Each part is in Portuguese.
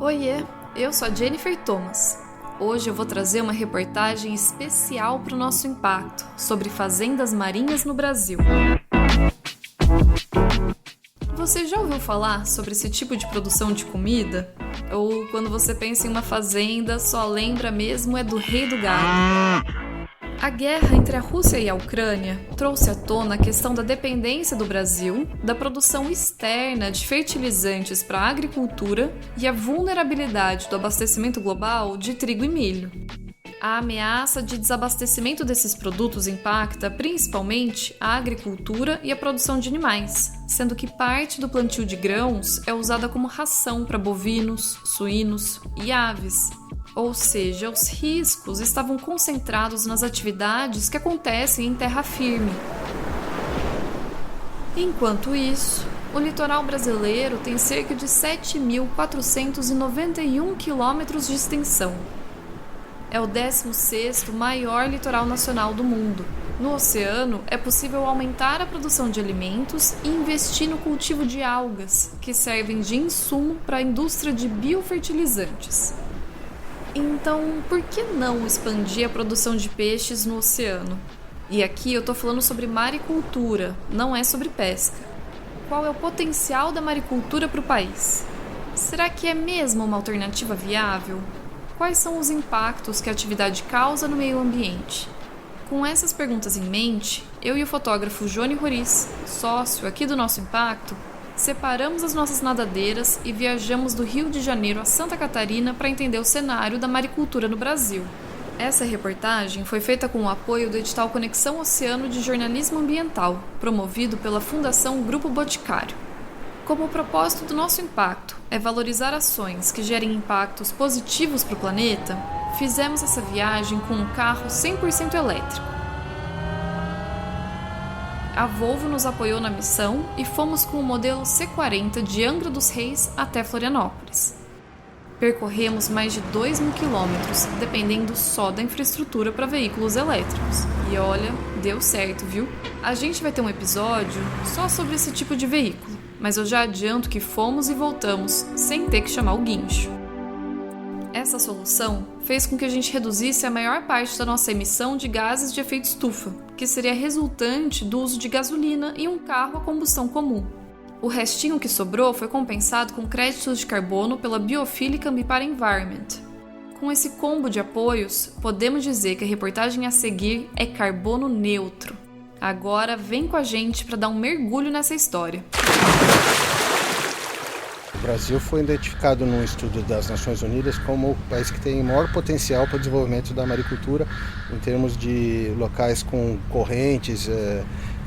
Oiê, eu sou a Jennifer Thomas. Hoje eu vou trazer uma reportagem especial para o nosso impacto sobre fazendas marinhas no Brasil. Você já ouviu falar sobre esse tipo de produção de comida? Ou quando você pensa em uma fazenda, só lembra mesmo é do rei do gado? A guerra entre a Rússia e a Ucrânia trouxe à tona a questão da dependência do Brasil, da produção externa de fertilizantes para a agricultura e a vulnerabilidade do abastecimento global de trigo e milho. A ameaça de desabastecimento desses produtos impacta principalmente a agricultura e a produção de animais, sendo que parte do plantio de grãos é usada como ração para bovinos, suínos e aves. Ou seja, os riscos estavam concentrados nas atividades que acontecem em terra firme. Enquanto isso, o litoral brasileiro tem cerca de 7.491 quilômetros de extensão. É o 16º maior litoral nacional do mundo. No oceano, é possível aumentar a produção de alimentos e investir no cultivo de algas, que servem de insumo para a indústria de biofertilizantes. Então, por que não expandir a produção de peixes no oceano? E aqui eu tô falando sobre maricultura, não é sobre pesca. Qual é o potencial da maricultura para o país? Será que é mesmo uma alternativa viável? Quais são os impactos que a atividade causa no meio ambiente? Com essas perguntas em mente, eu e o fotógrafo Johnny Roriz, sócio aqui do Nosso Impacto, separamos as nossas nadadeiras e viajamos do Rio de Janeiro a Santa Catarina para entender o cenário da maricultura no Brasil. Essa reportagem foi feita com o apoio do edital Conexão Oceano de Jornalismo Ambiental, promovido pela Fundação Grupo Boticário. Como o propósito do Nosso Impacto é valorizar ações que gerem impactos positivos para o planeta, fizemos essa viagem com um carro 100% elétrico. A Volvo nos apoiou na missão e fomos com o modelo C40 de Angra dos Reis até Florianópolis. Percorremos mais de 2.000 quilômetros, dependendo só da infraestrutura para veículos elétricos. E olha, deu certo, viu? A gente vai ter um episódio só sobre esse tipo de veículo, mas eu já adianto que fomos e voltamos sem ter que chamar o guincho. Essa solução fez com que a gente reduzisse a maior parte da nossa emissão de gases de efeito estufa, que seria resultante do uso de gasolina em um carro a combustão comum. O restinho que sobrou foi compensado com créditos de carbono pela Biophilic Ambipar Environment. Com esse combo de apoios, podemos dizer que a reportagem a seguir é carbono neutro. Agora vem com a gente para dar um mergulho nessa história. O Brasil foi identificado num estudo das Nações Unidas como o país que tem maior potencial para o desenvolvimento da maricultura em termos de locais com correntes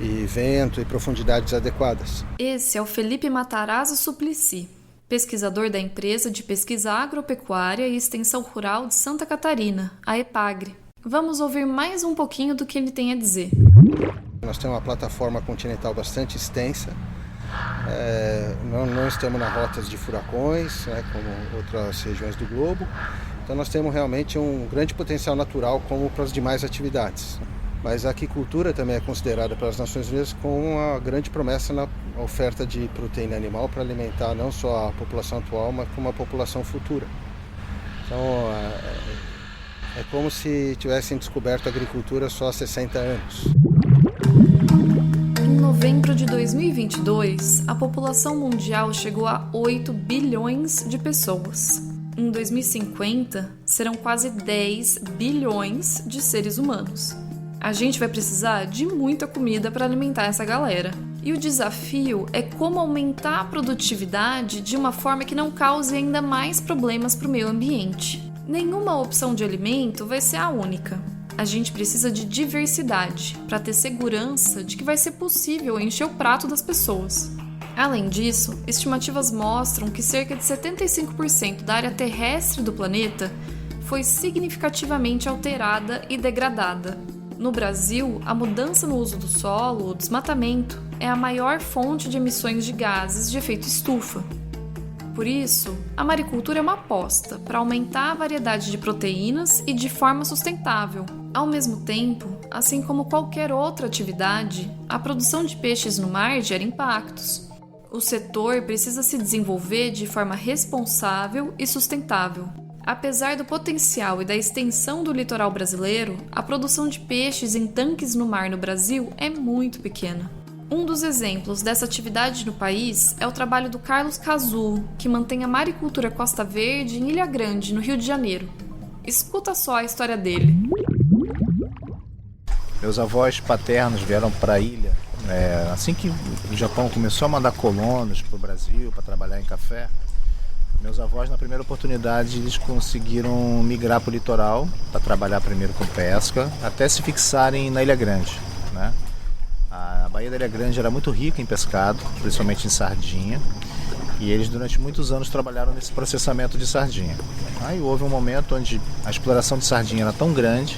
e vento e profundidades adequadas. Esse é o Felipe Matarazzo Suplicy, pesquisador da empresa de pesquisa agropecuária e extensão rural de Santa Catarina, a EPAGRE. Vamos ouvir mais um pouquinho do que ele tem a dizer. Nós temos uma plataforma continental bastante extensa. Não estamos nas rotas de furacões, como outras regiões do globo. Então nós temos realmente um grande potencial natural como para as demais atividades. Mas a aquicultura também é considerada pelas Nações Unidas como uma grande promessa na oferta de proteína animal para alimentar não só a população atual, mas como a população futura. Então é como se tivessem descoberto a agricultura só há 60 anos. Em novembro de 2022, a população mundial chegou a 8 bilhões de pessoas. Em 2050, serão quase 10 bilhões de seres humanos. A gente vai precisar de muita comida para alimentar essa galera. E o desafio é como aumentar a produtividade de uma forma que não cause ainda mais problemas para o meio ambiente. Nenhuma opção de alimento vai ser a única. A gente precisa de diversidade para ter segurança de que vai ser possível encher o prato das pessoas. Além disso, estimativas mostram que cerca de 75% da área terrestre do planeta foi significativamente alterada e degradada. No Brasil, a mudança no uso do solo, o desmatamento, é a maior fonte de emissões de gases de efeito estufa. Por isso, a maricultura é uma aposta para aumentar a variedade de proteínas e de forma sustentável. Ao mesmo tempo, assim como qualquer outra atividade, a produção de peixes no mar gera impactos. O setor precisa se desenvolver de forma responsável e sustentável. Apesar do potencial e da extensão do litoral brasileiro, a produção de peixes em tanques no mar no Brasil é muito pequena. Um dos exemplos dessa atividade no país é o trabalho do Carlos Cazul, que mantém a maricultura Costa Verde em Ilha Grande, no Rio de Janeiro. Escuta só a história dele. Meus avós paternos vieram para a ilha assim que o Japão começou a mandar colonos para o Brasil para trabalhar em café. Meus avós, na primeira oportunidade, eles conseguiram migrar para o litoral para trabalhar primeiro com pesca, até se fixarem na Ilha Grande, né? A Baía da Ilha Grande era muito rica em pescado, principalmente em sardinha, e eles durante muitos anos trabalharam nesse processamento de sardinha. Aí houve um momento onde a exploração de sardinha era tão grande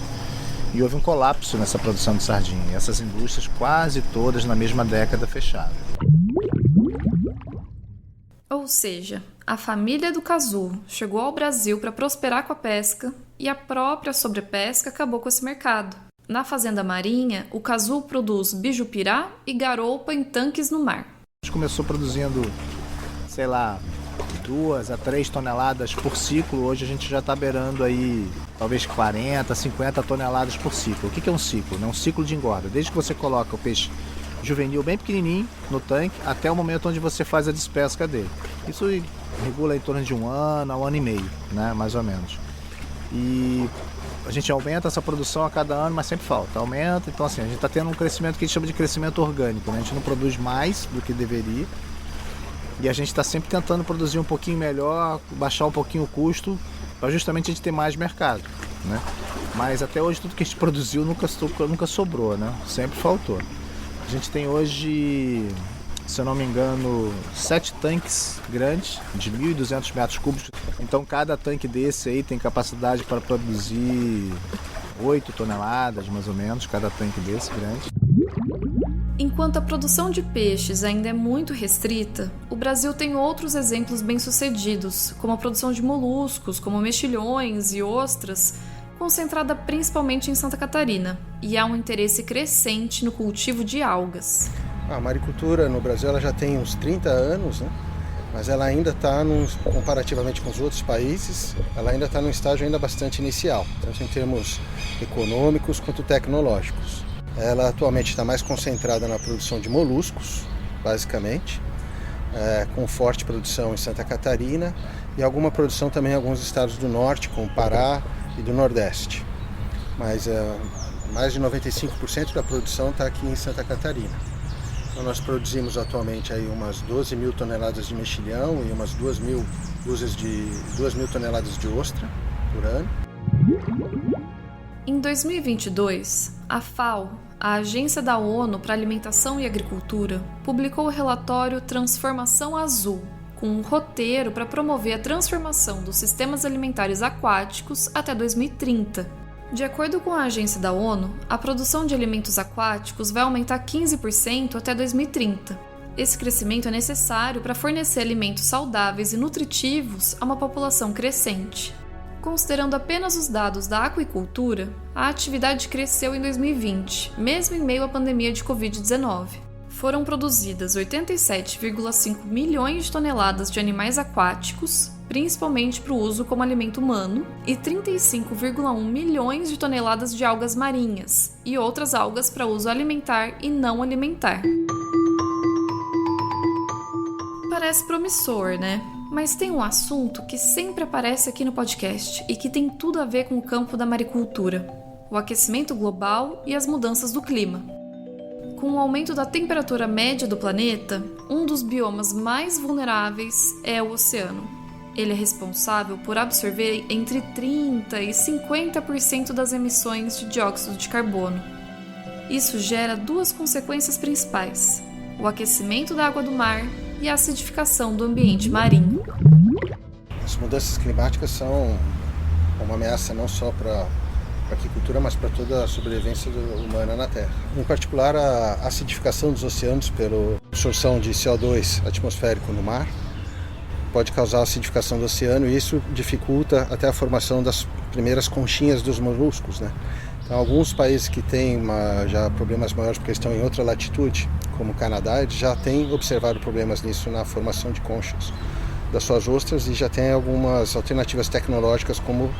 e houve um colapso nessa produção de sardinha, e essas indústrias quase todas na mesma década fecharam. Ou seja, a família do Cazul chegou ao Brasil para prosperar com a pesca e a própria sobrepesca acabou com esse mercado. Na fazenda marinha, o Cazul produz bijupirá e garoupa em tanques no mar. A gente começou produzindo, 2 a 3 toneladas por ciclo. Hoje a gente já está beirando aí talvez 40, 50 toneladas por ciclo. O que é um ciclo? É um ciclo de engorda. Desde que você coloca o peixe juvenil bem pequenininho no tanque até o momento onde você faz a despesca dele. Isso regula em torno de 1 ano a 1 ano e meio, né, mais ou menos. E a gente aumenta essa produção a cada ano, mas sempre falta, aumenta. Então assim, a gente está tendo um crescimento que a gente chama de crescimento orgânico, né? A gente não produz mais do que deveria e a gente está sempre tentando produzir um pouquinho melhor, baixar um pouquinho o custo para justamente a gente ter mais mercado, né? Mas até hoje tudo que a gente produziu nunca sobrou, né? Sempre faltou. A gente tem hoje, se eu não me engano, 7 tanques grandes de 1.200 metros cúbicos. Então cada tanque desse aí tem capacidade para produzir 8 toneladas, mais ou menos, cada tanque desse grande. Enquanto a produção de peixes ainda é muito restrita, o Brasil tem outros exemplos bem-sucedidos, como a produção de moluscos, como mexilhões e ostras, concentrada principalmente em Santa Catarina, e há um interesse crescente no cultivo de algas. A maricultura no Brasil ela já tem uns 30 anos, né? Mas ela ainda está, comparativamente com os outros países, ela ainda está num estágio ainda bastante inicial, tanto em termos econômicos quanto tecnológicos. Ela atualmente está mais concentrada na produção de moluscos, basicamente, com forte produção em Santa Catarina e alguma produção também em alguns estados do norte, como Pará e do Nordeste. Mas mais de 95% da produção está aqui em Santa Catarina. Então nós produzimos atualmente aí umas 12 mil toneladas de mexilhão e umas 2 mil toneladas de ostra por ano. Em 2022, a FAO, a Agência da ONU para Alimentação e Agricultura, publicou o relatório Transformação Azul, com um roteiro para promover a transformação dos sistemas alimentares aquáticos até 2030. De acordo com a agência da ONU, a produção de alimentos aquáticos vai aumentar 15% até 2030. Esse crescimento é necessário para fornecer alimentos saudáveis e nutritivos a uma população crescente. Considerando apenas os dados da aquicultura, a atividade cresceu em 2020, mesmo em meio à pandemia de Covid-19. Foram produzidas 87,5 milhões de toneladas de animais aquáticos, principalmente para o uso como alimento humano, e 35,1 milhões de toneladas de algas marinhas e outras algas para uso alimentar e não alimentar. Parece promissor, né? Mas tem um assunto que sempre aparece aqui no podcast e que tem tudo a ver com o campo da maricultura: o aquecimento global e as mudanças do clima. Com o aumento da temperatura média do planeta, um dos biomas mais vulneráveis é o oceano. Ele é responsável por absorver entre 30% e 50% das emissões de dióxido de carbono. Isso gera 2 consequências principais: o aquecimento da água do mar e a acidificação do ambiente marinho. As mudanças climáticas são uma ameaça não só para a aquicultura, mas para toda a sobrevivência humana na Terra. Em particular, a acidificação dos oceanos pela absorção de CO2 atmosférico no mar pode causar acidificação do oceano, e isso dificulta até a formação das primeiras conchinhas dos moluscos, né? Então, alguns países que têm já problemas maiores porque estão em outra latitude, como o Canadá, eles já têm observado problemas nisso na formação de conchas das suas ostras e já tem algumas alternativas tecnológicas como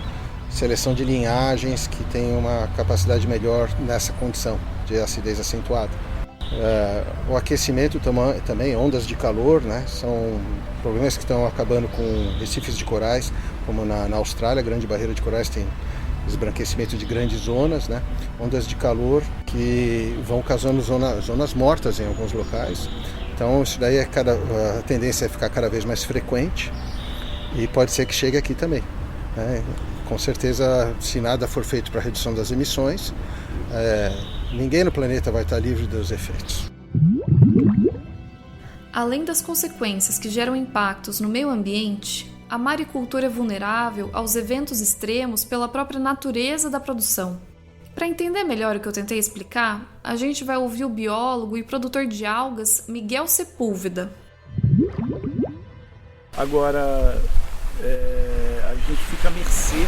seleção de linhagens que tem uma capacidade melhor nessa condição de acidez acentuada. O aquecimento também, ondas de calor, né, são problemas que estão acabando com recifes de corais, como na Austrália, a Grande Barreira de Corais tem esbranquecimento de grandes zonas, né, ondas de calor que vão causando zonas mortas em alguns locais. Então isso daí a tendência é ficar cada vez mais frequente e pode ser que chegue aqui também, né? Com certeza, se nada for feito para a redução das emissões, ninguém no planeta vai estar livre dos efeitos. Além das consequências que geram impactos no meio ambiente, a maricultura é vulnerável aos eventos extremos pela própria natureza da produção. Para entender melhor o que eu tentei explicar, a gente vai ouvir o biólogo e produtor de algas Miguel Sepúlveda. Agora, a gente fica à mercê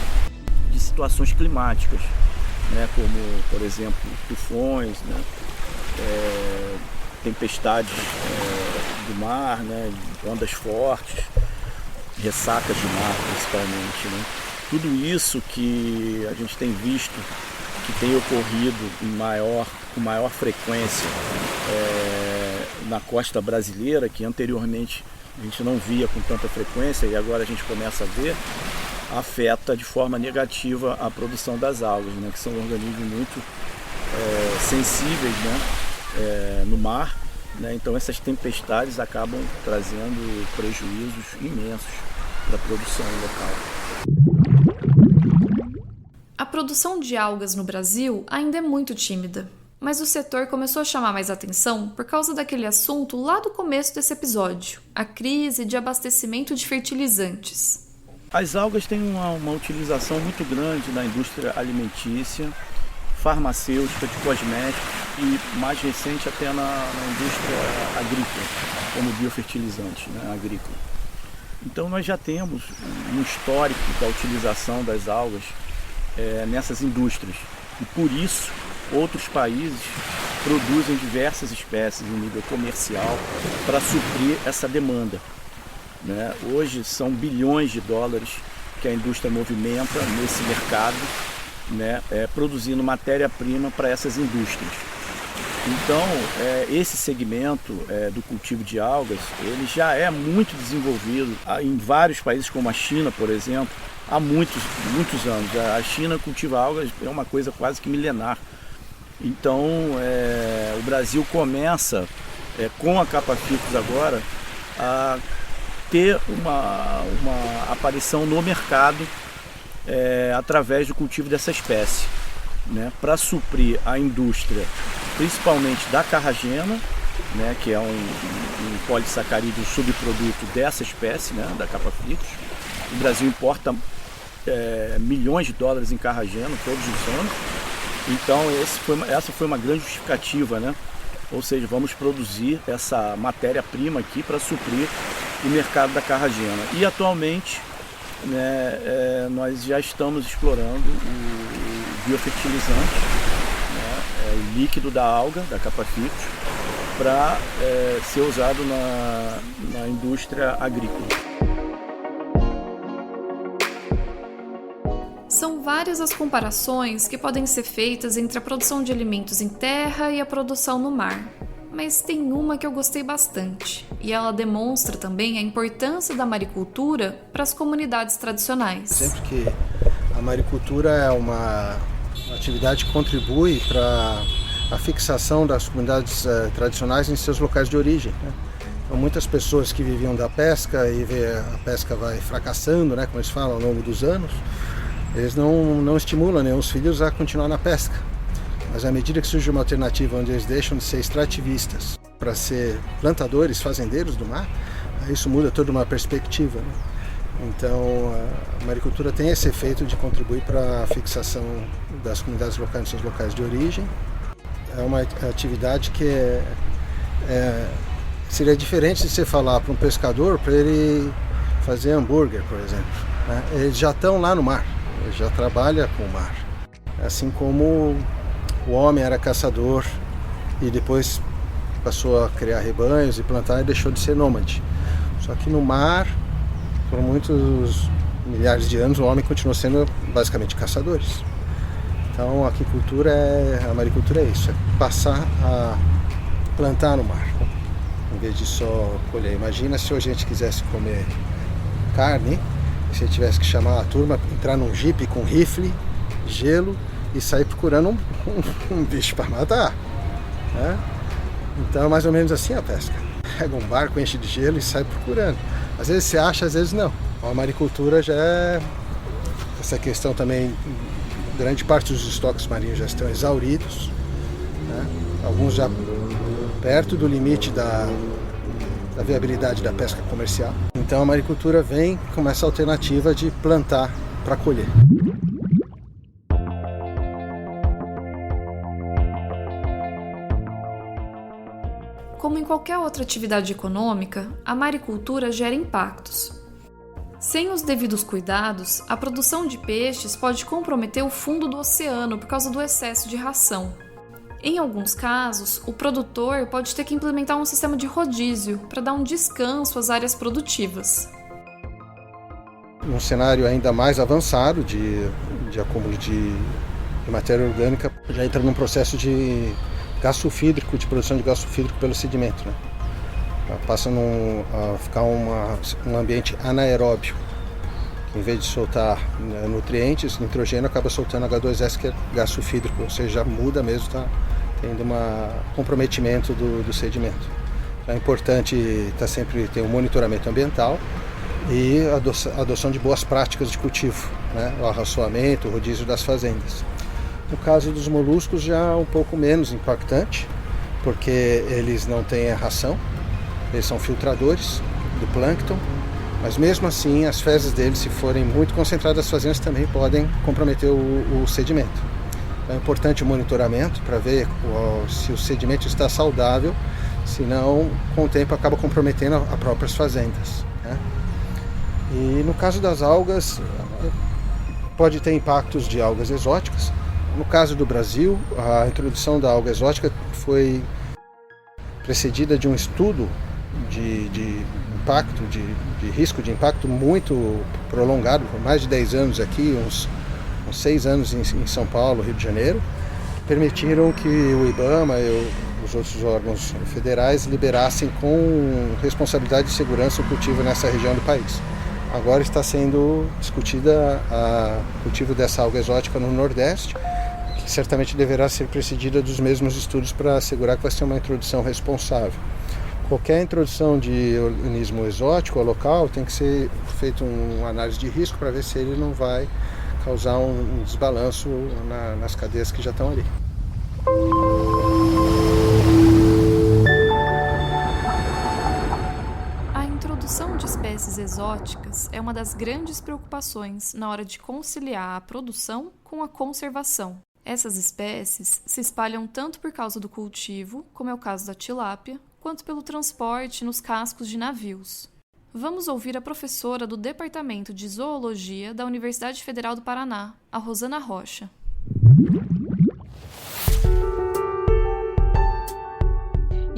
de situações climáticas, né, como, por exemplo, tufões, né, tempestades do mar, né, ondas fortes, ressacas de mar principalmente, né. Tudo isso que a gente tem visto que tem ocorrido com maior frequência na costa brasileira, que anteriormente a gente não via com tanta frequência e agora a gente começa a ver, afeta de forma negativa a produção das algas, né, que são organismos muito sensíveis, né, no mar, né, então essas tempestades acabam trazendo prejuízos imensos para a produção local. A produção de algas no Brasil ainda é muito tímida, mas o setor começou a chamar mais atenção por causa daquele assunto lá do começo desse episódio, a crise de abastecimento de fertilizantes. As algas têm uma utilização muito grande na indústria alimentícia, farmacêutica, de cosméticos e mais recente até na indústria agrícola, como biofertilizante, né, agrícola. Então nós já temos um histórico da utilização das algas nessas indústrias e por isso outros países produzem diversas espécies em nível comercial para suprir essa demanda, né? Hoje são bilhões de dólares que a indústria movimenta nesse mercado, né, produzindo matéria-prima para essas indústrias. Então, esse segmento do cultivo de algas, ele já é muito desenvolvido em vários países, como a China, por exemplo, há muitos anos. A China cultiva algas, é uma coisa quase que milenar. Então, o Brasil começa, com a Capa-Ficus agora, a ter uma aparição no mercado através do cultivo dessa espécie, né, para suprir a indústria, principalmente da carragena, né, que é um polissacarídeo, um subproduto dessa espécie, né, da Capa-Ficus. O Brasil importa milhões de dólares em carragena todos os anos. Então essa foi uma grande justificativa, né? Ou seja, vamos produzir essa matéria-prima aqui para suprir o mercado da carragena. E atualmente, né, nós já estamos explorando o biofertilizante, né, o líquido da alga, da Capa-Ficus, para ser usado na indústria agrícola. São várias as comparações que podem ser feitas entre a produção de alimentos em terra e a produção no mar. Mas tem uma que eu gostei bastante, e ela demonstra também a importância da maricultura para as comunidades tradicionais. Sempre que a maricultura é uma atividade que contribui para a fixação das comunidades tradicionais em seus locais de origem, né? Então, muitas pessoas que viviam da pesca e vê a pesca vai fracassando, né, como eles falam, ao longo dos anos, eles não estimulam nem os filhos a continuar na pesca. Mas à medida que surge uma alternativa onde eles deixam de ser extrativistas para ser plantadores, fazendeiros do mar, isso muda toda uma perspectiva, né? Então a maricultura tem esse efeito de contribuir para a fixação das comunidades locais nos seus locais de origem. É uma atividade que seria diferente de você falar para um pescador para ele fazer hambúrguer, por exemplo, né? Eles já estão lá no mar. Já trabalha com o mar. assim como o homem era caçador e depois passou a criar rebanhos e plantar e deixou de ser nômade. Só que no mar, por muitos milhares de anos, o homem continuou sendo basicamente caçadores. Então a maricultura é isso, é passar a plantar no mar, em vez de só colher. Imagina se hoje a gente quisesse comer carne, e se tivesse que chamar a turma, entrar num jipe com rifle, gelo e sair procurando um bicho para matar, né? Então é mais ou menos assim a pesca. Pega um barco, enche de gelo e sai procurando. Às vezes você acha, às vezes não. A maricultura já é essa questão também. Grande parte dos estoques marinhos já estão exauridos, né? Alguns já perto do limite da viabilidade da pesca comercial. Então a maricultura vem com essa alternativa de plantar para colher. Como em qualquer outra atividade econômica, a maricultura gera impactos. Sem os devidos cuidados, a produção de peixes pode comprometer o fundo do oceano por causa do excesso de ração. Em alguns casos, o produtor pode ter que implementar um sistema de rodízio para dar um descanso às áreas produtivas. Num cenário ainda mais avançado de acúmulo de matéria orgânica, já entra num processo de gás sulfídrico, de produção de gás sulfídrico pelo sedimento, né? Passa a ficar um ambiente anaeróbio, que em vez de soltar nutrientes, nitrogênio, acaba soltando H2S, que é gás sulfídrico, ou seja, já muda mesmo, está tendo um comprometimento do sedimento. Então é importante sempre ter um monitoramento ambiental e a adoção de boas práticas de cultivo, né? O arraçoamento, o rodízio das fazendas. No caso dos moluscos já é um pouco menos impactante, porque eles não têm a ração. Eles são filtradores do plâncton, mas mesmo assim as fezes deles, se forem muito concentradas nas fazendas, também podem comprometer o sedimento. Então é importante o monitoramento para ver se o sedimento está saudável, senão com o tempo acaba comprometendo as próprias fazendas, né? E no caso das algas, pode ter impactos de algas exóticas. No caso do Brasil, a introdução da alga exótica foi precedida de um estudo de impacto, de risco de impacto muito prolongado, por mais de 10 anos aqui, uns 6 anos em São Paulo, Rio de Janeiro, permitiram que o IBAMA e os outros órgãos federais liberassem com responsabilidade de segurança o cultivo nessa região do país. Agora está sendo discutida o cultivo dessa alga exótica no Nordeste, que certamente deverá ser precedida dos mesmos estudos para assegurar que vai ser uma introdução responsável. Qualquer introdução de organismo exótico ou local tem que ser feito uma análise de risco para ver se ele não vai causar um desbalanço nas cadeias que já estão ali. A introdução de espécies exóticas é uma das grandes preocupações na hora de conciliar a produção com a conservação. Essas espécies se espalham tanto por causa do cultivo, como é o caso da tilápia, quanto pelo transporte nos cascos de navios. Vamos ouvir a professora do Departamento de Zoologia da Universidade Federal do Paraná, a Rosana Rocha.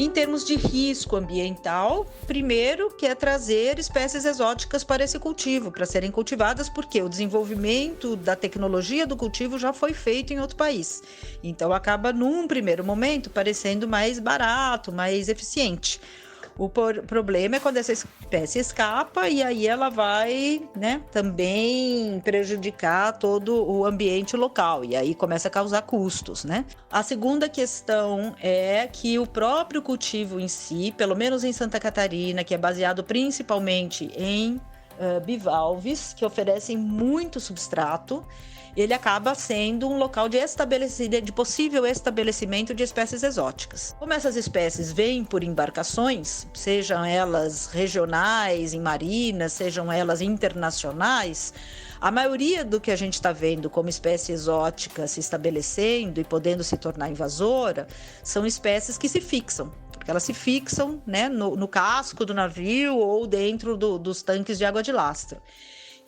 Em termos de risco ambiental, primeiro que é trazer espécies exóticas para esse cultivo, para serem cultivadas, porque o desenvolvimento da tecnologia do cultivo já foi feito em outro país. Então acaba, num primeiro momento, parecendo mais barato, mais eficiente. O problema é quando essa espécie escapa e aí ela vai, também prejudicar todo o ambiente local e aí começa a causar custos, A segunda questão é que o próprio cultivo em si, pelo menos em Santa Catarina, que é baseado principalmente em bivalves, que oferecem muito substrato, ele acaba sendo um local de possível estabelecimento de espécies exóticas. Como essas espécies vêm por embarcações, sejam elas regionais, em marinas, sejam elas internacionais, a maioria do que a gente está vendo como espécie exótica se estabelecendo e podendo se tornar invasora, são espécies que se fixam. Porque elas se fixam no casco do navio ou dentro dos tanques de água de lastro.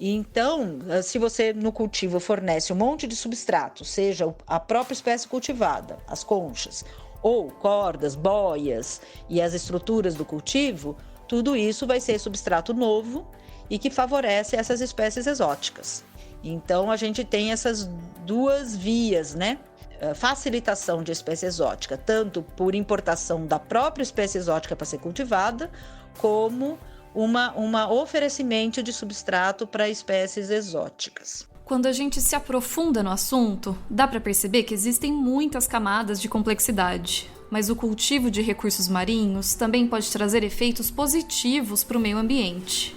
Então, se você no cultivo fornece um monte de substrato, seja a própria espécie cultivada, as conchas, ou cordas, boias e as estruturas do cultivo, tudo isso vai ser substrato novo e que favorece essas espécies exóticas. Então, a gente tem essas duas vias, né? Facilitação de espécie exótica, tanto por importação da própria espécie exótica para ser cultivada, como uma oferecimento de substrato para espécies exóticas. Quando a gente se aprofunda no assunto, dá para perceber que existem muitas camadas de complexidade, mas o cultivo de recursos marinhos também pode trazer efeitos positivos para o meio ambiente.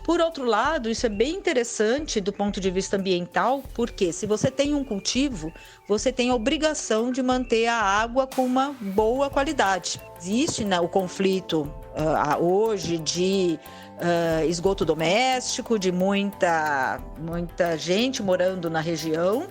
Por outro lado, isso é bem interessante do ponto de vista ambiental, porque se você tem um cultivo, você tem a obrigação de manter a água com uma boa qualidade. Existe, né, o conflito hoje de esgoto doméstico, de muita gente morando na região,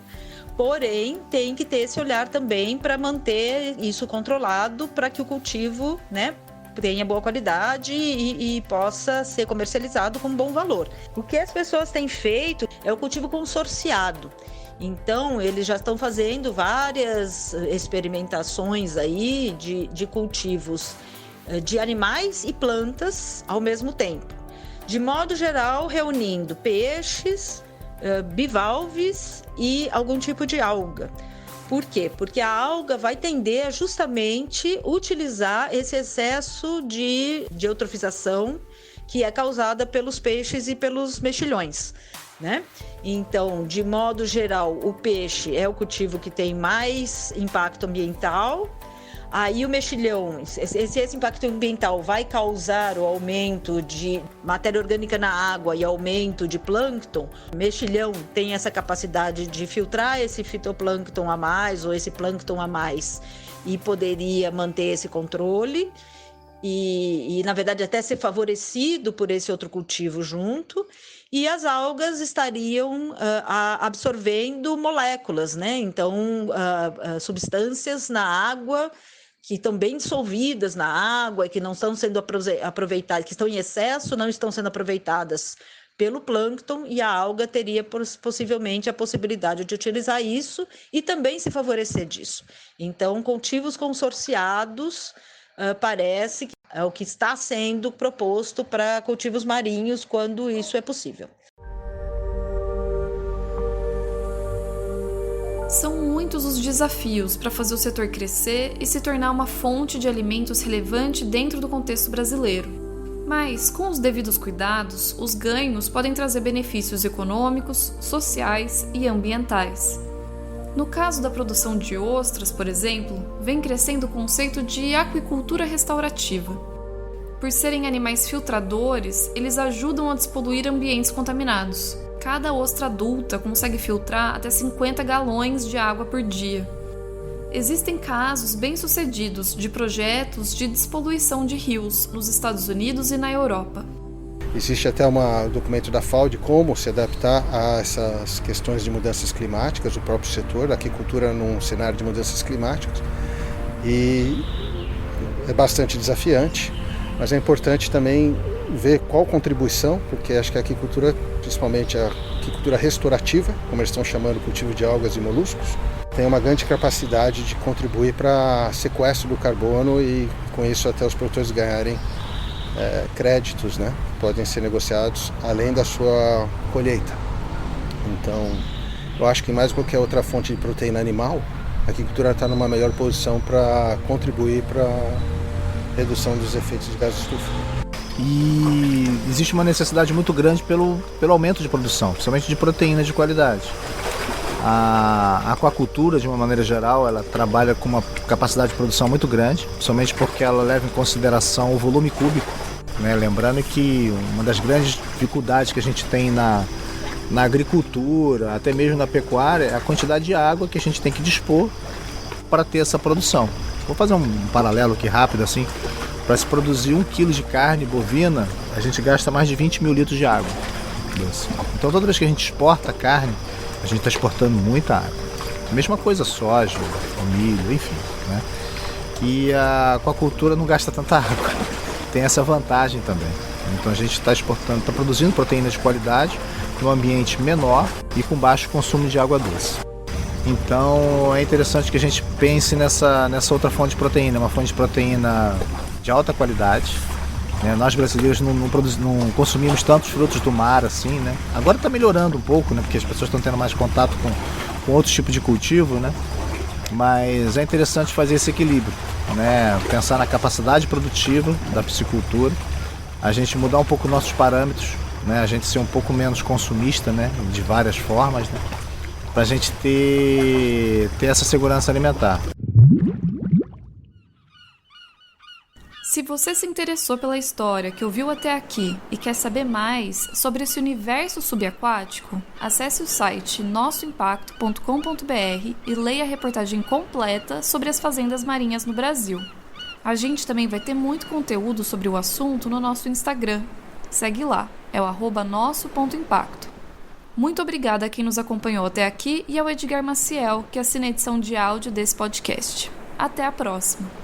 porém tem que ter esse olhar também para manter isso controlado, para que o cultivo, né, tenha boa qualidade e possa ser comercializado com bom valor. O que as pessoas têm feito é o cultivo consorciado. Então, eles já estão fazendo várias experimentações aí de cultivos de animais e plantas ao mesmo tempo. De modo geral, reunindo peixes, bivalves e algum tipo de alga. Por quê? Porque a alga vai tender a justamente utilizar esse excesso de eutrofização que é causada pelos peixes e pelos mexilhões, né? Então, de modo geral, o peixe é o cultivo que tem mais impacto ambiental. Aí o mexilhão, esse impacto ambiental vai causar o aumento de matéria orgânica na água e aumento de plâncton. O mexilhão tem essa capacidade de filtrar esse fitoplâncton a mais ou esse plâncton a mais e poderia manter esse controle e na verdade até ser favorecido por esse outro cultivo junto. E as algas estariam absorvendo moléculas, né? Então, substâncias na água que estão bem dissolvidas na água e que não estão sendo aproveitadas, que estão em excesso, não estão sendo aproveitadas pelo plâncton, e a alga teria possivelmente a possibilidade de utilizar isso e também se favorecer disso. Então, cultivos consorciados parece que é o que está sendo proposto para cultivos marinhos quando isso é possível. São muitos os desafios para fazer o setor crescer e se tornar uma fonte de alimentos relevante dentro do contexto brasileiro. Mas, com os devidos cuidados, os ganhos podem trazer benefícios econômicos, sociais e ambientais. No caso da produção de ostras, por exemplo, vem crescendo o conceito de aquicultura restaurativa. Por serem animais filtradores, eles ajudam a despoluir ambientes contaminados. Cada ostra adulta consegue filtrar até 50 galões de água por dia. Existem casos bem-sucedidos de projetos de despoluição de rios nos Estados Unidos e na Europa. Existe até um documento da FAO de como se adaptar a essas questões de mudanças climáticas, o próprio setor da aquicultura num cenário de mudanças climáticas. E é bastante desafiante, mas é importante também ver qual contribuição, porque acho que a aquicultura, principalmente a aquicultura restaurativa, como eles estão chamando o cultivo de algas e moluscos, tem uma grande capacidade de contribuir para sequestro do carbono e com isso até os produtores ganharem créditos, né? Podem ser negociados além da sua colheita. Então, eu acho que mais do que qualquer outra fonte de proteína animal, a aquicultura está numa melhor posição para contribuir para a redução dos efeitos de gases de estufa. E existe uma necessidade muito grande pelo aumento de produção, principalmente de proteína de qualidade. A aquacultura, de uma maneira geral, ela trabalha com uma capacidade de produção muito grande, principalmente porque ela leva em consideração o volume cúbico, né? Lembrando que uma das grandes dificuldades que a gente tem na agricultura, até mesmo na pecuária, é a quantidade de água que a gente tem que dispor para ter essa produção. Vou fazer um paralelo aqui rápido assim. Para se produzir 1 kg de carne bovina, a gente gasta mais de 20 mil litros de água. Então toda vez que a gente exporta carne, a gente está exportando muita água. A mesma coisa soja, o milho, enfim, né? E a aquacultura não gasta tanta água. Tem essa vantagem também, Então a gente está exportando, está produzindo proteína de qualidade num ambiente menor e com baixo consumo de água doce. Então é interessante que a gente pense nessa outra fonte de proteína, uma fonte de proteína de alta qualidade. Nós brasileiros não consumimos tantos frutos do mar assim, né? Agora está melhorando um pouco, né? Porque as pessoas estão tendo mais contato com outros tipos de cultivo, né? Mas é interessante fazer esse equilíbrio, né? Pensar na capacidade produtiva da piscicultura, a gente mudar um pouco nossos parâmetros, né? A gente ser um pouco menos consumista, né? De várias formas, né? Para a gente ter essa segurança alimentar. Se você se interessou pela história que ouviu até aqui e quer saber mais sobre esse universo subaquático, acesse o site nossoimpacto.com.br e leia a reportagem completa sobre as fazendas marinhas no Brasil. A gente também vai ter muito conteúdo sobre o assunto no nosso Instagram. Segue lá, é o @nosso.impacto. Muito obrigada a quem nos acompanhou até aqui e ao Edgar Maciel, que assina a edição de áudio desse podcast. Até a próxima!